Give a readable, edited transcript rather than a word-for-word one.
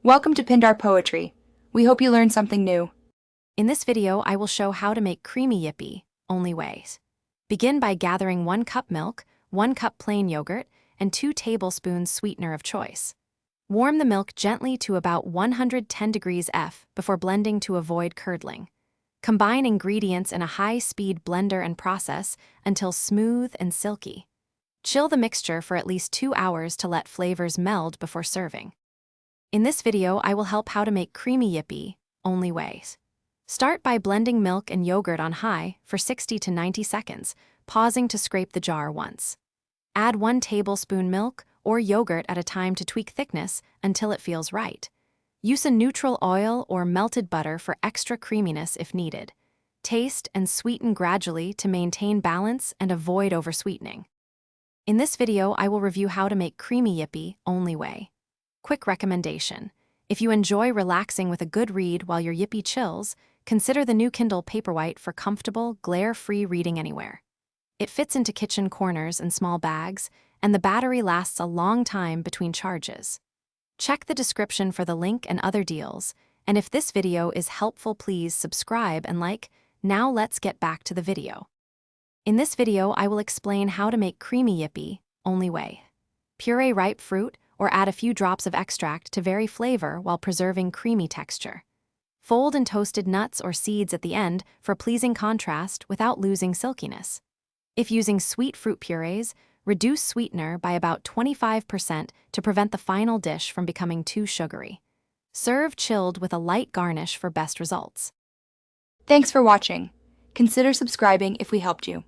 Welcome to Pindar Poetry. We hope you learned something new. In this video, I will show how to make creamy Yippee, only ways. Begin by gathering 1 cup milk, 1 cup plain yogurt, and 2 tablespoons sweetener of choice. Warm the milk gently to about 110 degrees F before blending to avoid curdling. Combine ingredients in a high-speed blender and process until smooth and silky. Chill the mixture for at least 2 hours to let flavors meld before serving. In this video, I will help how to make creamy Yippee, only ways. Start by blending milk and yogurt on high for 60 to 90 seconds, pausing to scrape the jar once. Add 1 tablespoon milk or yogurt at a time to tweak thickness until it feels right. Use a neutral oil or melted butter for extra creaminess if needed. Taste and sweeten gradually to maintain balance and avoid oversweetening. In this video, I will review how to make creamy Yippee, only way. Quick recommendation: if you enjoy relaxing with a good read while your Yippee chills, consider the new Kindle Paperwhite for comfortable, glare-free reading anywhere. It fits into kitchen corners and small bags, and the battery lasts a long time between charges. Check the description for the link and other deals, and if this video is helpful, please subscribe and like. Now let's get back to the video. In this video, I will explain how to make creamy Yippee, only way. Puree ripe fruit, or add a few drops of extract to vary flavor while preserving creamy texture. Fold in toasted nuts or seeds at the end for pleasing contrast without losing silkiness. If using sweet fruit purees, reduce sweetener by about 25% to prevent the final dish from becoming too sugary. Serve chilled with a light garnish for best results. Thanks for watching. Consider subscribing if we helped you.